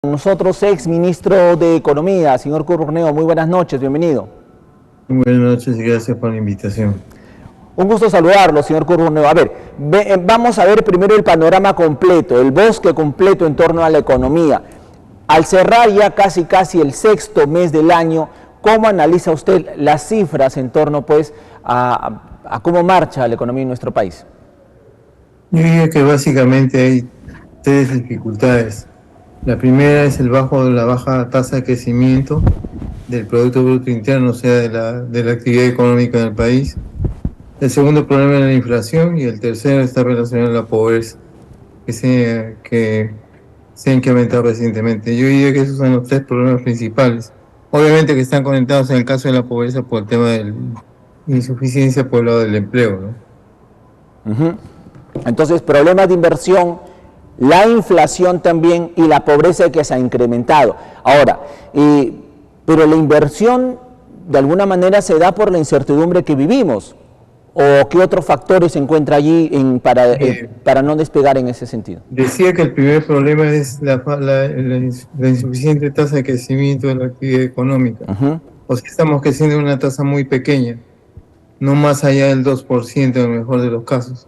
Con nosotros, ex ministro de Economía, señor Curruneo. Muy buenas noches, bienvenido. Buenas noches y gracias por la invitación. Un gusto saludarlo, señor Curruneo. A ver, vamos a ver primero el panorama completo, el bosque completo en torno a la economía. Al cerrar ya casi el sexto mes del año, ¿cómo analiza usted las cifras en torno pues a cómo marcha la economía en nuestro país? Yo diría que básicamente hay tres dificultades. La primera es la baja tasa de crecimiento del Producto Bruto Interno, o sea, de la actividad económica en el país. El segundo problema es la inflación y el tercero está relacionado a la pobreza, que se ha incrementado recientemente. Yo diría que esos son los tres problemas principales. Obviamente que están conectados en el caso de la pobreza por el tema de la insuficiencia por el lado del empleo, ¿no? Entonces, problemas de inversión, la inflación también y la pobreza que se ha incrementado. Ahora, pero la inversión de alguna manera se da por la incertidumbre que vivimos. ¿O qué otros factores se encuentra allí para no despegar en ese sentido? Decía que el primer problema es la insuficiente tasa de crecimiento de la actividad económica. O sea, estamos creciendo en una tasa muy pequeña, no más allá del 2% en el mejor de los casos.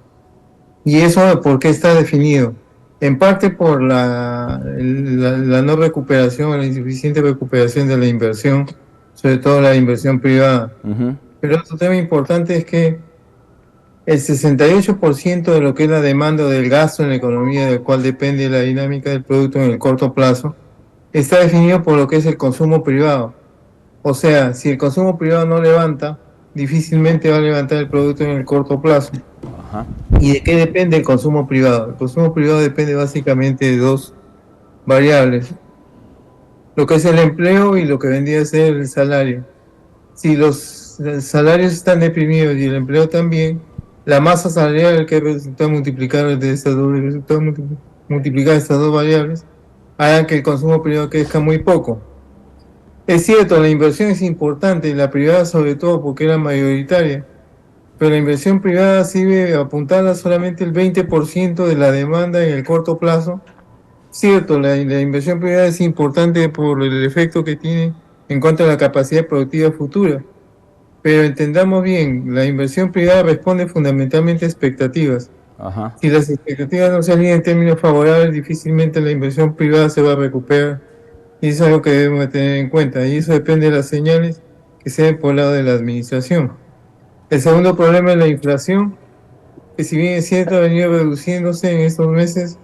¿Y eso por qué está definido? En parte por la no recuperación, la insuficiente recuperación de la inversión, sobre todo la inversión privada. Pero otro tema importante es que el 68% de lo que es la demanda del gasto en la economía, del cual depende la dinámica del producto en el corto plazo, está definido por lo que es el consumo privado. O sea, si el consumo privado no levanta, difícilmente va a levantar el producto en el corto plazo. ¿Y de qué depende el consumo privado? El consumo privado depende básicamente de dos variables: lo que es el empleo y lo que vendría a ser el salario. Si los salarios están deprimidos y el empleo también, la masa salarial que resulta multiplicar de estas multiplicar estas dos variables hará que el consumo privado crezca muy poco. Es cierto, la inversión es importante y la privada sobre todo porque era mayoritaria, pero la inversión privada sirve a apuntar a solamente el 20% de la demanda en el corto plazo. Cierto, la inversión privada es importante por el efecto que tiene en cuanto a la capacidad productiva futura, pero entendamos bien, la inversión privada responde fundamentalmente a expectativas. Si las expectativas no se alinean en términos favorables, difícilmente la inversión privada se va a recuperar, y eso es algo que debemos tener en cuenta, y eso depende de las señales que se den por el lado de la administración. El segundo problema es la inflación, que si bien es cierto ha venido reduciéndose en estos meses,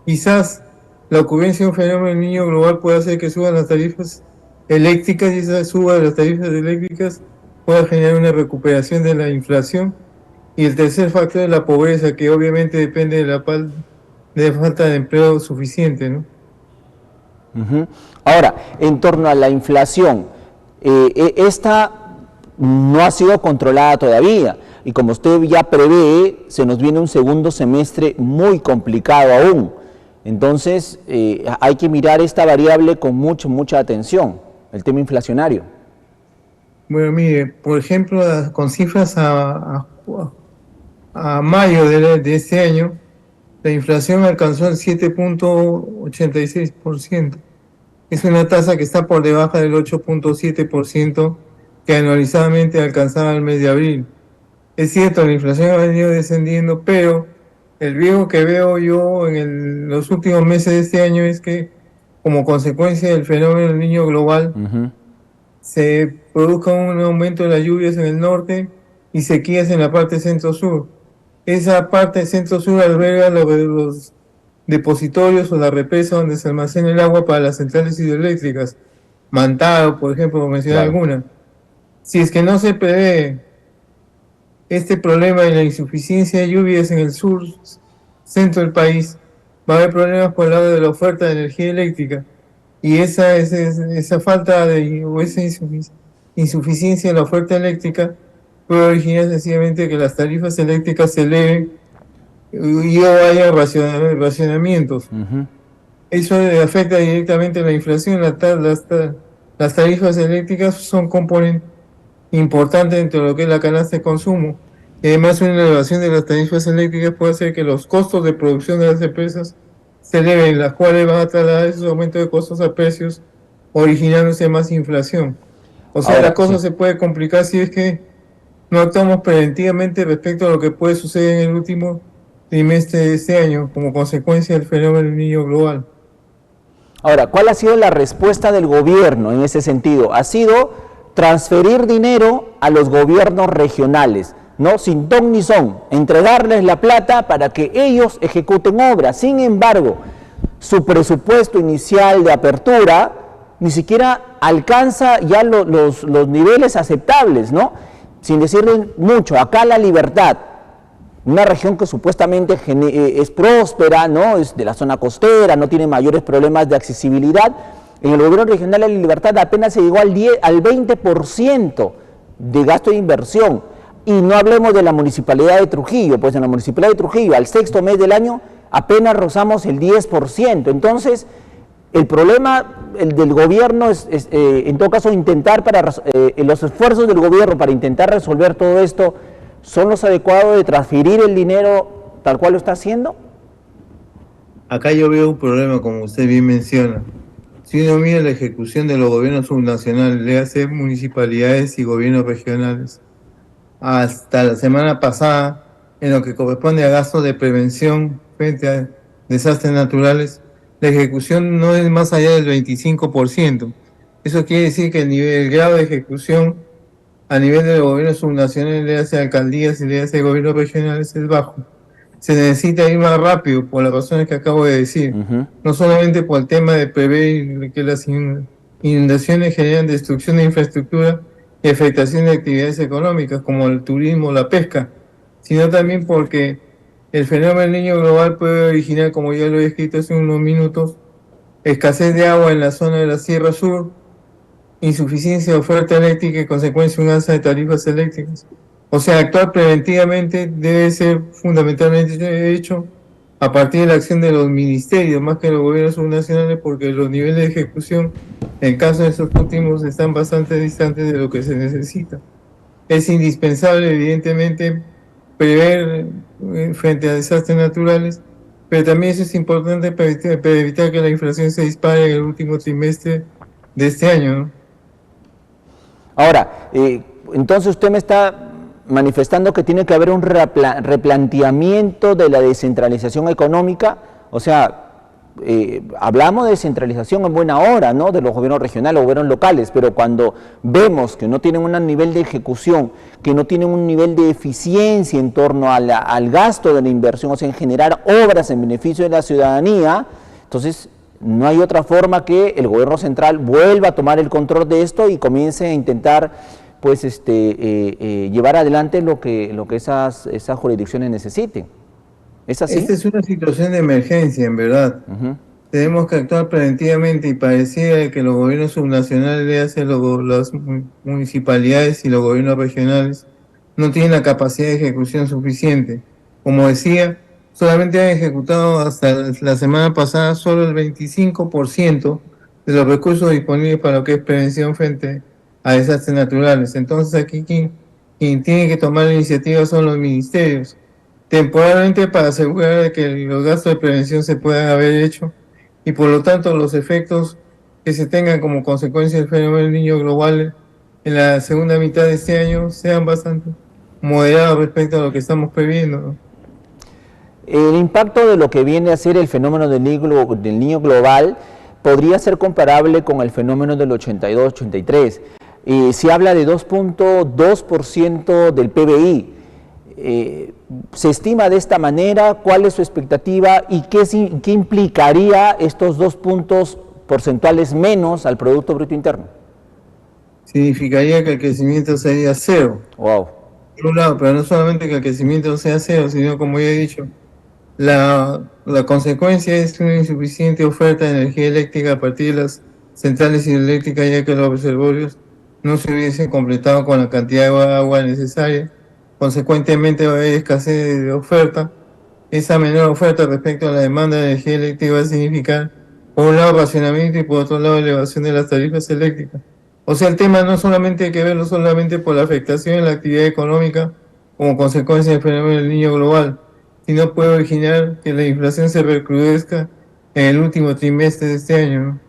quizás la ocurrencia de un fenómeno del niño global puede hacer que suban las tarifas eléctricas, y esa suba de las tarifas eléctricas pueda generar una recuperación de la inflación. Y el tercer factor es la pobreza, que obviamente depende de la falta de empleo suficiente, ¿no? Ahora, en torno a la inflación, esta no ha sido controlada todavía y como usted ya prevé, se nos viene un segundo semestre muy complicado aún. Entonces, hay que mirar esta variable con mucha atención, el tema inflacionario. Bueno, mire, por ejemplo, con cifras a mayo de este año, la inflación alcanzó el 7.86%. Es una tasa que está por debajo del 8.7% que anualizadamente alcanzaba el mes de abril. Es cierto, la inflación ha venido descendiendo, pero el riesgo que veo yo en los últimos meses de este año es que, como consecuencia del fenómeno del niño global, se produzca un aumento de las lluvias en el norte y sequías en la parte centro-sur. Esa parte centro-sur alberga los depositorios o la represa donde se almacena el agua para las centrales hidroeléctricas, Mantaro, por ejemplo, por mencionar alguna. Si es que no se prevé este problema de la insuficiencia de lluvias en el sur, centro del país, va a haber problemas por el lado de la oferta de energía eléctrica. Y esa falta o esa insuficiencia de la oferta eléctrica puede originar sencillamente que las tarifas eléctricas se eleven y o haya racionamientos. Eso afecta directamente a la inflación. Las tarifas eléctricas son componente importante dentro de lo que es la canasta de consumo. Y además, una elevación de las tarifas eléctricas puede hacer que los costos de producción de las empresas se eleven, las cuales van a trasladar esos aumentos de costos a precios, originándose más inflación. O sea, la Ahora, sí. cosa se puede complicar si es que no actuamos preventivamente respecto a lo que puede suceder en el último trimestre de este año como consecuencia del fenómeno del niño global. Ahora, ¿cuál ha sido la respuesta del gobierno en ese sentido? Ha sido transferir dinero a los gobiernos regionales, ¿no? Sin ton ni son, entregarles la plata para que ellos ejecuten obras. Sin embargo, su presupuesto inicial de apertura ni siquiera alcanza ya los niveles aceptables, ¿no? Sin decirle mucho, acá La Libertad, una región que supuestamente es próspera, ¿no? Es de la zona costera, no tiene mayores problemas de accesibilidad. En el gobierno regional de La Libertad apenas se llegó al 20% de gasto de inversión. Y no hablemos de la municipalidad de Trujillo, pues en la municipalidad de Trujillo al sexto mes del año apenas rozamos el 10%. Entonces, el problema del gobierno es en todo caso, los esfuerzos del gobierno para intentar resolver todo esto, ¿son los adecuados de transferir el dinero tal cual lo está haciendo? Acá yo veo un problema, como usted bien menciona. Si uno mira la ejecución de los gobiernos subnacionales, le hace municipalidades y gobiernos regionales, hasta la semana pasada, en lo que corresponde a gastos de prevención frente a desastres naturales, la ejecución no es más allá del 25%. Eso quiere decir que el grado de ejecución a nivel de los gobiernos subnacionales, le hace alcaldías y le hace gobiernos regionales, es bajo. Se necesita ir más rápido por las razones que acabo de decir. No solamente por el tema de prever que las inundaciones generan destrucción de infraestructura y afectación de actividades económicas como el turismo, la pesca, sino también porque el fenómeno del niño global puede originar, como ya lo he escrito hace unos minutos, escasez de agua en la zona de la Sierra Sur, insuficiencia de oferta eléctrica y consecuencia un alza de tarifas eléctricas. O sea, actuar preventivamente debe ser fundamentalmente hecho a partir de la acción de los ministerios, más que de los gobiernos subnacionales, porque los niveles de ejecución, en caso de esos últimos, están bastante distantes de lo que se necesita. Es indispensable, evidentemente, prever frente a desastres naturales, pero también eso es importante para evitar que la inflación se dispare en el último trimestre de este año, ¿no? Ahora, entonces usted me está manifestando que tiene que haber un replanteamiento de la descentralización económica, o sea, hablamos de descentralización en buena hora, ¿no? De los gobiernos regionales, los gobiernos locales, pero cuando vemos que no tienen un nivel de ejecución, que no tienen un nivel de eficiencia en torno al gasto de la inversión, o sea, en generar obras en beneficio de la ciudadanía, entonces no hay otra forma que el gobierno central vuelva a tomar el control de esto y comience a intentar pues llevar adelante lo que esas jurisdicciones necesiten. ¿Es así? Esta es una situación de emergencia, en verdad. Tenemos que actuar preventivamente y pareciera que los gobiernos subnacionales le hacen las municipalidades y los gobiernos regionales no tienen la capacidad de ejecución suficiente. Como decía, solamente han ejecutado hasta la semana pasada solo el 25% de los recursos disponibles para lo que es prevención frente a desastres naturales. Entonces aquí quien tiene que tomar la iniciativa son los ministerios, temporalmente para asegurar de que los gastos de prevención se puedan haber hecho y por lo tanto los efectos que se tengan como consecuencia del fenómeno del niño global en la segunda mitad de este año sean bastante moderados respecto a lo que estamos previendo, ¿no? El impacto de lo que viene a ser el fenómeno del niño global podría ser comparable con el fenómeno del 82-83. Se habla de 2.2% del PBI. Se estima de esta manera. ¿Cuál es su expectativa y qué implicaría estos 2 puntos porcentuales menos al Producto Bruto Interno? Significaría que el crecimiento sería cero. Wow. Por un lado, pero no solamente que el crecimiento sea cero, sino, como ya he dicho, la consecuencia es una insuficiente oferta de energía eléctrica a partir de las centrales hidroeléctricas, ya que los reservorios no se hubiesen completado con la cantidad de agua necesaria. Consecuentemente va a haber escasez de oferta. Esa menor oferta respecto a la demanda de energía eléctrica va a significar, por un lado, racionamiento y por otro lado, elevación de las tarifas eléctricas. O sea, el tema no solamente hay que verlo solamente por la afectación en la actividad económica como consecuencia del fenómeno del niño global, sino puede originar que la inflación se recrudezca en el último trimestre de este año, ¿no?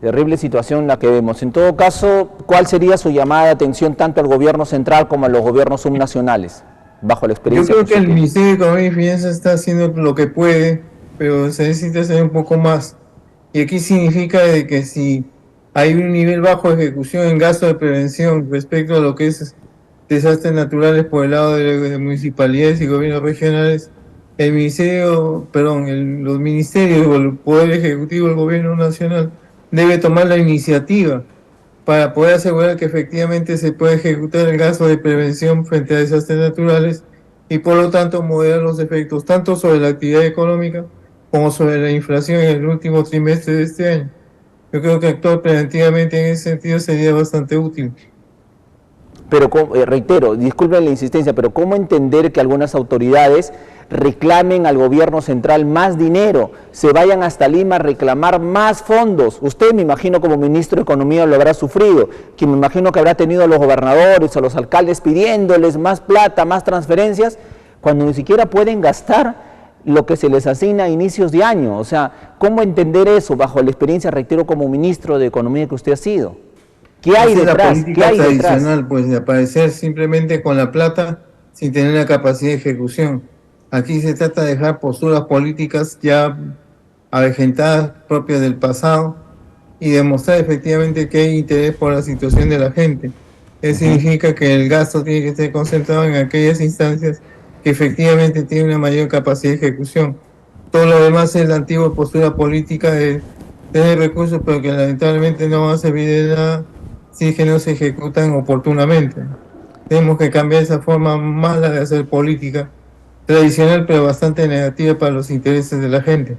Terrible situación la que vemos. En todo caso, ¿cuál sería su llamada de atención tanto al gobierno central como a los gobiernos subnacionales, bajo la Yo experiencia creo que el tiene? Ministerio de Economía y Finanzas está haciendo lo que puede, pero se necesita hacer un poco más. Y aquí significa de que si hay un nivel bajo de ejecución en gasto de prevención respecto a lo que es desastres naturales por el lado de municipalidades y gobiernos regionales, el ministerio, perdón, los ministerios o el Poder Ejecutivo del Gobierno Nacional debe tomar la iniciativa para poder asegurar que efectivamente se puede ejecutar el gasto de prevención frente a desastres naturales y por lo tanto moderar los efectos tanto sobre la actividad económica como sobre la inflación en el último trimestre de este año. Yo creo que actuar preventivamente en ese sentido sería bastante útil. Pero reitero, disculpen la insistencia, pero ¿cómo entender que algunas autoridades reclamen al gobierno central más dinero, se vayan hasta Lima a reclamar más fondos? Usted, me imagino, como ministro de Economía lo habrá sufrido, que me imagino que habrá tenido a los gobernadores, a los alcaldes pidiéndoles más plata, más transferencias, cuando ni siquiera pueden gastar lo que se les asigna a inicios de año. O sea, ¿cómo entender eso bajo la experiencia, reitero, como ministro de Economía que usted ha sido? ¿Qué hay Esa es la detrás? ¿Qué política hay detrás? tradicional, pues, de aparecer simplemente con la plata sin tener la capacidad de ejecución. Aquí se trata de dejar posturas políticas ya avejentadas, propias del pasado, y demostrar efectivamente que hay interés por la situación de la gente. Eso significa que el gasto tiene que estar concentrado en aquellas instancias que efectivamente tienen una mayor capacidad de ejecución. Todo lo demás es la antigua postura política de tener recursos, pero que lamentablemente no va a servir de nada si es que no se ejecutan oportunamente. Tenemos que cambiar esa forma mala de hacer política, tradicional pero bastante negativa para los intereses de la gente.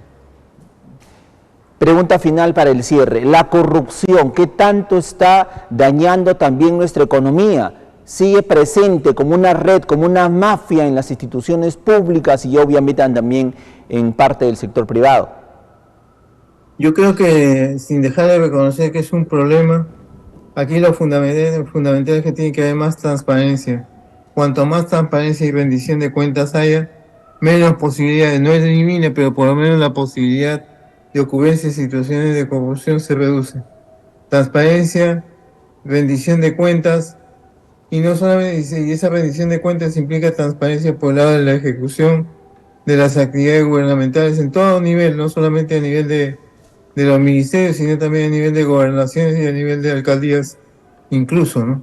Pregunta final para el cierre. La corrupción, ¿qué tanto está dañando también nuestra economía? ¿Sigue presente como una red, como una mafia en las instituciones públicas y obviamente también en parte del sector privado? Yo creo que sin dejar de reconocer que es un problema, aquí lo fundamental es que tiene que haber más transparencia. Cuanto más transparencia y rendición de cuentas haya, menos posibilidades, no elimina, pero por lo menos la posibilidad de ocurrencia y situaciones de corrupción se reduce. Transparencia, rendición de cuentas, y no solamente, y esa rendición de cuentas implica transparencia por el lado de la ejecución de las actividades gubernamentales en todo nivel, no solamente a nivel de los ministerios, sino también a nivel de gobernaciones y a nivel de alcaldías incluso, ¿no?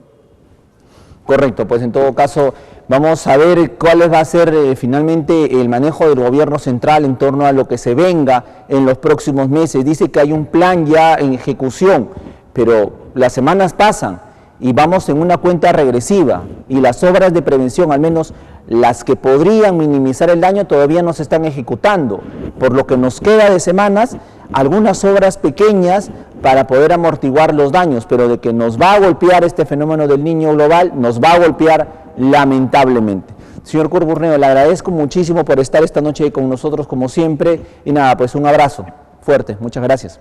Correcto, pues en todo caso vamos a ver cuál va a ser finalmente el manejo del gobierno central en torno a lo que se venga en los próximos meses. Dice que hay un plan ya en ejecución, pero las semanas pasan y vamos en una cuenta regresiva y las obras de prevención, al menos las que podrían minimizar el daño, todavía no se están ejecutando, por lo que nos queda de semanas algunas obras pequeñas para poder amortiguar los daños, pero de que nos va a golpear este fenómeno del Niño global, nos va a golpear lamentablemente. Señor Curburneo, le agradezco muchísimo por estar esta noche con nosotros como siempre y nada, pues un abrazo fuerte, muchas gracias.